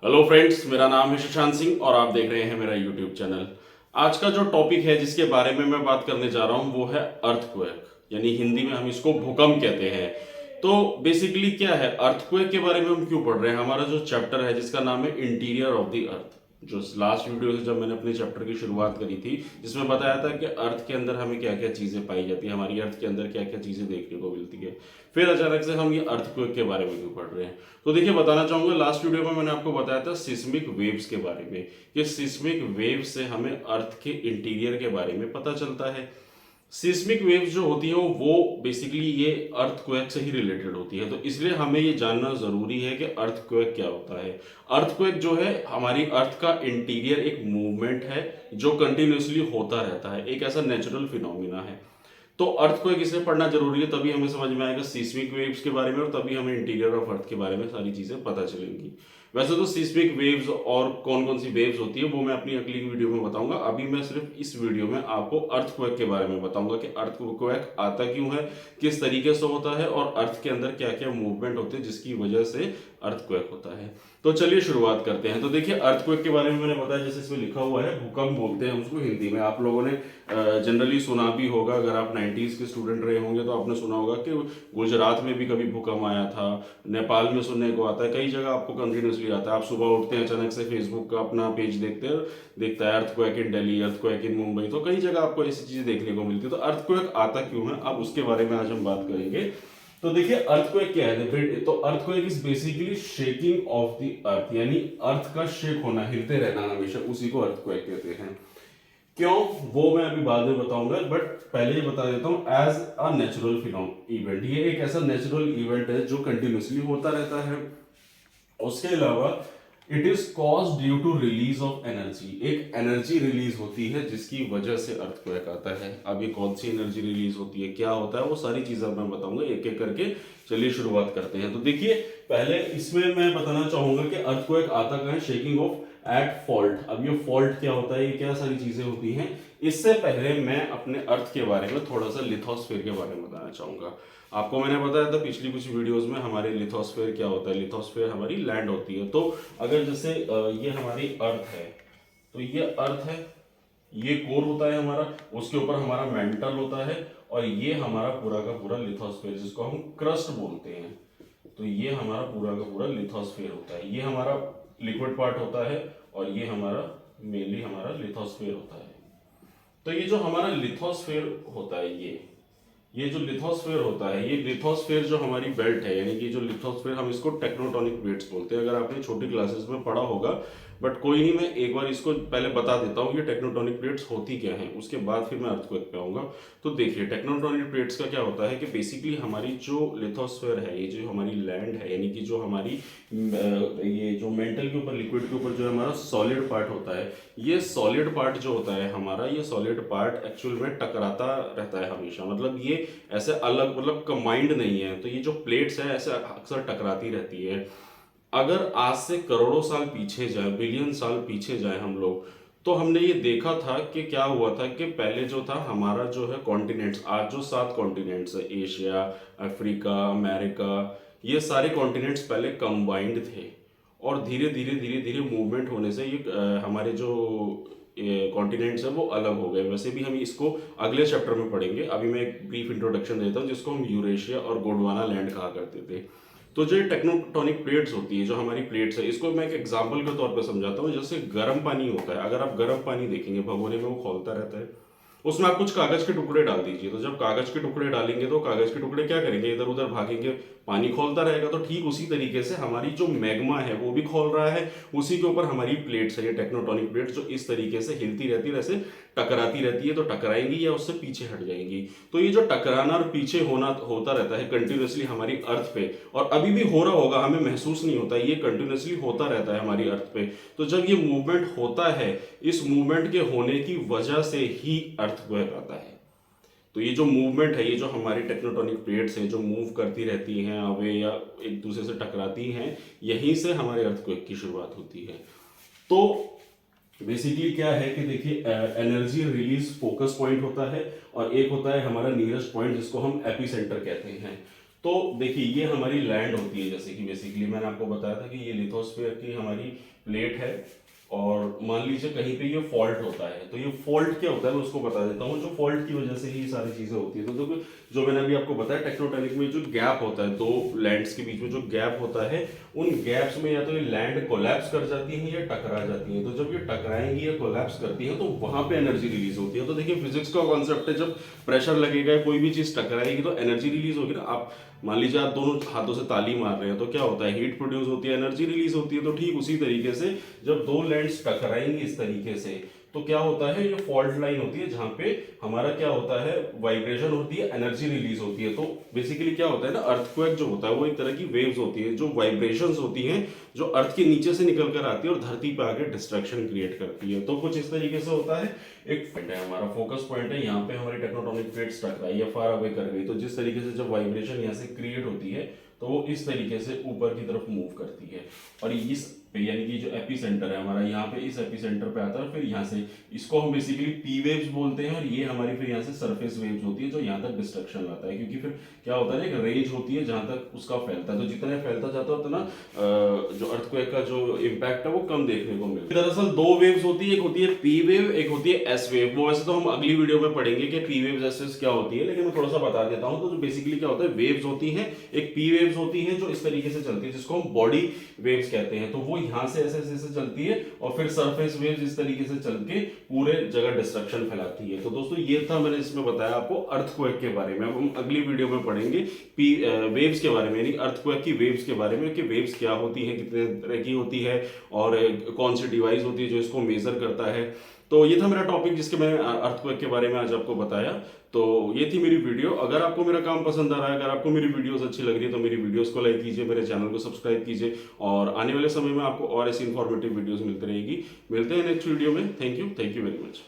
Hello friends, मेरा नाम है शशांक सिंह और आप देख रहे हैं मेरा यूट्यूब चैनल। आज का जो टॉपिक है जिसके बारे में मैं बात करने जा रहा हूं वो है अर्थक्वेक, यानी हिंदी में हम इसको भूकंप कहते हैं। तो बेसिकली क्या है अर्थक्वेक के बारे में हम क्यों पढ़ रहे हैं? हमारा जो चैप्टर है जिसका नाम है इंटीरियर ऑफ द अर्थ, जो लास्ट वीडियो से जब मैंने अपने चैप्टर की शुरुआत करी थी जिसमें बताया था कि अर्थ के अंदर हमें क्या क्या चीजें पाई जाती है, हमारी अर्थ के अंदर क्या क्या चीजें देखने को मिलती है, फिर अचानक से हम ये अर्थक्वेक के बारे में क्यों पढ़ रहे हैं। तो देखिए, बताना चाहूंगा, लास्ट वीडियो में मैंने आपको बताया था सिस्मिक वेव्स के बारे में कि सिस्मिक वेव से हमें अर्थ के इंटीरियर के बारे में पता चलता है। सिस्मिक वेव्स जो होती है वो बेसिकली ये अर्थक्वेक से ही रिलेटेड होती है, तो इसलिए हमें ये जानना जरूरी है कि अर्थक्वेक क्या होता है। अर्थक्वेक जो है हमारी अर्थ का इंटीरियर एक मूवमेंट है जो कंटिन्यूसली होता रहता है, एक ऐसा नेचुरल फिनोमिना है। तो अर्थक्वेक इसलिए पढ़ना जरूरी है, तभी हमें समझ में आएगा सिस्मिक वेव्स के बारे में और तभी हमें इंटीरियर ऑफ अर्थ के बारे में सारी चीजें पता चलेंगी। वैसे तो सिस्मिक वेव्स और कौन कौन सी वेव्स होती है वो मैं अपनी अगली वीडियो में बताऊंगा। अभी मैं सिर्फ इस वीडियो में आपको अर्थक्वेक के बारे में बताऊंगा कि अर्थक्वेक आता क्यों है, किस तरीके से होता है और अर्थ के अंदर क्या क्या मूवमेंट होते हैं जिसकी वजह से अर्थक्वेक होता है। तो चलिए शुरुआत करते हैं। तो देखिए, अर्थक्वेक के बारे में मैंने बताया, जैसे इसमें लिखा हुआ है भूकंप बोलते हैं उसको हिंदी में। आप लोगों ने जनरली सुना भी होगा, अगर आप 90s के स्टूडेंट रहे होंगे तो आपने सुना होगा कि गुजरात में भी कभी भूकंप आया था, नेपाल में सुनने को आता है, कई जगह आपको कंटिन्यूसली आता है। आप सुबह उठते हैं अचानक से फेसबुक का अपना पेज देखते हैं, देखता है अर्थक्वेक इन दिल्ली, अर्थक्वेक इन मुंबई, तो कई जगह आपको ऐसी चीजें देखने को मिलती है। तो अर्थक्वेक आता क्यों है, अब उसके बारे में आज हम बात करेंगे। तो देखिए, अर्थक्वेक क्या है? फिर तो earthquake is basically shaking of the earth, यानी अर्थ का शेक होना, हिलते रहना हमेशा, उसी को अर्थक्वेक कहते हैं। क्यों, वो मैं अभी बाद में बताऊंगा, बट पहले ये बता देता हूं एज अ नेचुरल इवेंट। ये एक ऐसा नेचुरल इवेंट है जो कंटिन्यूसली होता रहता है। उसके अलावा it is cause due to release of energy, एक एनर्जी रिलीज होती है जिसकी वजह से अर्थक्वेक आता है। अब ये कौन सी एनर्जी रिलीज होती है, क्या होता है, वो सारी चीजें मैं बताऊंगा एक एक करके। चलिए शुरुआत करते हैं। तो देखिए, पहले इसमें मैं बताना चाहूंगा कि अर्थक्वेक आता कहाँ है, शेकिंग ऑफ एट फॉल्ट। अब ये फॉल्ट क्या होता है, ये क्या सारी चीजें होती हैं। इससे पहले मैं अपने अर्थ के बारे में थोड़ा सा लिथोस्फीयर के बारे में बताना चाहूंगा। आपको मैंने बताया था पिछली कुछ वीडियोस में हमारे लिथोस्फीयर क्या होता है। लिथोस्फीयर हमारी लैंड होती है। तो अगर जैसे ये हमारी अर्थ है, तो ये अर्थ है, ये कोर होता है हमारा, उसके ऊपर हमारा मेंटल होता है, और ये हमारा पूरा का पूरा लिथोस्फीयर जिसको हम क्रस्ट बोलते हैं। तो ये हमारा पूरा का पूरा लिथोस्फीयर होता है। ये हमारा लिक्विड पार्ट होता है और ये हमारा मेनली हमारा लिथोस्फीयर होता है। तो ये जो हमारा लिथोस्फीयर होता है, ये जो लिथोस्फीयर होता है, ये लिथोस्फीयर जो हमारी बेल्ट है, यानी कि जो लिथोस्फीयर, हम इसको टेक्टोनिक प्लेट्स बोलते हैं। अगर आपने छोटी क्लासेस में पढ़ा होगा, बट कोई नहीं, मैं एक बार इसको पहले बता देता हूँ कि टेक्टोनिक प्लेट्स होती क्या हैं, उसके बाद फिर मैं अर्थक्वेक पे आऊंगा। तो देखिए, टेक्टोनिक प्लेट्स का क्या होता है कि बेसिकली हमारी जो लिथोस्फीयर है, ये जो हमारी लैंड है, यानी कि जो हमारी ये जो मेंटल के ऊपर, लिक्विड के ऊपर जो हमारा सॉलिड पार्ट होता है, ये सॉलिड पार्ट जो होता है हमारा, ये सॉलिड पार्ट एक्चुअल में टकराता रहता है हमेशा। मतलब ये ऐसे अलग, मतलब कंबाइंड नहीं है। तो ये जो प्लेट्स है ऐसे अक्सर टकराती रहती है। अगर आज से करोड़ों साल पीछे जाए, बिलियन साल पीछे जाए हम लोग, तो हमने ये देखा था कि क्या हुआ था कि पहले जो था हमारा जो है कॉन्टिनेंट्स, आज जो 7 कॉन्टिनेंट्स है, एशिया, अफ्रीका, अमेरिका, ये सारे कॉन्टिनेंट्स पहले कंबाइंड थे। और धीरे धीरे धीरे धीरे मूवमेंट होने से ये हमारे जो कॉन्टिनेंट्स है वो अलग हो गए। वैसे भी हम इसको अगले चैप्टर में पढ़ेंगे। अभी मैं एक ब्रीफ इंट्रोडक्शन देता हूँ जिसको हम यूरेशिया और गोंडवाना लैंड कहा करते थे। तो जो टेक्टोनिक प्लेट्स होती है, जो हमारी प्लेट्स है, इसको मैं एक एग्जांपल के तौर पे समझाता हूँ। जैसे गर्म पानी होता है, अगर आप गर्म पानी देखेंगे भगोने में, वो खौलता रहता है, उसमें आप कुछ कागज के टुकड़े डाल दीजिए। तो जब कागज के टुकड़े डालेंगे तो कागज के टुकड़े क्या करेंगे, इधर उधर भागेंगे, पानी खोलता रहेगा। तो ठीक उसी तरीके से हमारी जो मैग्मा है वो भी खोल रहा है, उसी के ऊपर हमारी प्लेट्स है, ये टेक्टोनिक प्लेट्स, जो इस तरीके से हिलती रहती है, ऐसे टकराती रहती है। तो टकराएंगी या उससे पीछे हट जाएंगी। तो ये जो टकराना और पीछे होना होता रहता है कंटिन्यूसली हमारी अर्थ पे, और अभी भी हो रहा होगा, हमें महसूस नहीं होता, ये कंटिन्यूसली होता रहता है हमारी अर्थ पे। तो जब ये मूवमेंट होता है, इस मूवमेंट के होने की वजह से ही अर्थक्वेक आता है। तो ये जो मूवमेंट है, ये जो हमारी टेक्टोनिक प्लेट्स हैं जो मूव करती रहती हैं अवे या एक दूसरे से टकराती हैं, यहीं से हमारे अर्थक्वेक की शुरुआत होती है। तो बेसिकली क्या है कि देखिए, एनर्जी रिलीज फोकस पॉइंट होता है और एक होता है हमारा नियरेस्ट पॉइंट जिसको हम एपिसेंटर कहते हैं। तो देखिए ये हमारी लैंड होती है, जैसे कि बेसिकली मैंने आपको बताया था कि ये लिथोस्फीयर की हमारी प्लेट है, और मान लीजिए कहीं पे ये फॉल्ट होता है, तो ये फॉल्ट क्या होता है मैं उसको बता देता हूँ। जो फॉल्ट की वजह से ही सारी चीजें होती है, तो देखो जो मैंने अभी आपको बताया टेक्टोटेक्टोनिक में जो गैप होता है, दो लैंड्स के बीच में जो गैप होता है, उन गैप्स में या तो ये लैंड कोलैप्स कर जाती है या टकरा जाती है। तो जब ये टकराएंगी या कोलैप्स करती है तो वहां पे एनर्जी रिलीज होती है। तो देखिए फिजिक्स का कॉन्सेप्ट है, जब प्रेशर लगेगा कोई भी चीज टकराएगी तो एनर्जी रिलीज होगी ना। आप मान लीजिए आप दोनों हाथों से ताली मार रहे हैं तो क्या होता है, हीट प्रोड्यूस होती है, एनर्जी रिलीज होती है। तो ठीक उसी तरीके से जब दो लैंड्स टकराएंगी इस तरीके से तो क्या होता है, ये फॉल्ट लाइन होती है जहां पे हमारा क्या होता है, वाइब्रेशन होती है, एनर्जी रिलीज होती है। तो बेसिकली क्या होता है ना, अर्थक्वेक जो होता है वो एक तरह की वेव्स होती है, जो वाइब्रेशंस होती हैं जो अर्थ के नीचे से निकल कर आती है और धरती पे आके डिस्ट्रक्शन क्रिएट करती है। तो कुछ इस तरीके से होता है। एक पॉइंट है हमारा, फोकस पॉइंट है, यहाँ पे हमारी टेक्टोनिक प्लेट्स टकराई या फार अवे कर गई, तो जिस तरीके से जब वाइब्रेशन यहाँ से क्रिएट होती है तो वो इस तरीके से ऊपर की तरफ मूव करती है। और इस यानी कि जो एपी सेंटर है हमारा यहाँ पे, इस एपी सेंटर पे आता है, फिर यहाँ से इसको हम बेसिकली पी वेव्स बोलते हैं, और ये हमारी फिर यहाँ से सरफेस वेव्स होती है जो यहाँ तक डिस्ट्रक्शन लाता है। क्योंकि फिर क्या होता है ना, एक रेंज होती है जहां तक उसका फैलता है, तो जितना फैलता जाता है उतना जो अर्थक्वेक का जो इम्पैक्ट है वो कम देखने को मिलता है। दरअसल दो वेव्स होती है, एक होती है पी वेव, एक होती है एस वेव। वो वैसे तो हम अगली वीडियो में पढ़ेंगे कि पी वेव्स एस वेव्स क्या होती है, लेकिन मैं थोड़ा सा बता देता हूँ। तो जो बेसिकली क्या होता है, वेव्स होती हैं, एक पी वेव्स होती हैं जो इस तरीके से चलती है जिसको हम बॉडी वेव्स कहते हैं। तो वो यहाँ से ऐसे ऐसे चलती है और फिर सरफेस वेव्स इस तरीके से चल के पूरे जगह डिस्ट्रक्शन फैलाती है। तो दोस्तों ये था मैंने इसमें बताया आपको अर्थक्वेक के बारे में। अब हम अगली वीडियो में पढ़ेंगे वेव्स के बारे में, यानी अर्थक्वेक की वेव्स के बारे में, कि वेव्स क्या होती हैं, कितने तरह की होती है और कौन सी डिवाइस होती है जो इसको मेजर करता है। तो ये था मेरा टॉपिक जिसके मैं अर्थक्वेक के बारे में आज आपको बताया। तो ये थी मेरी वीडियो। अगर आपको मेरा काम पसंद आ रहा है, अगर आपको मेरी वीडियोस अच्छी लग रही है तो मेरी वीडियोस को लाइक कीजिए, मेरे चैनल को सब्सक्राइब कीजिए, और आने वाले समय में आपको और ऐसी इंफॉर्मेटिव वीडियोस मिलती रहेगी। मिलते हैं नेक्स्ट वीडियो में। Thank you very much.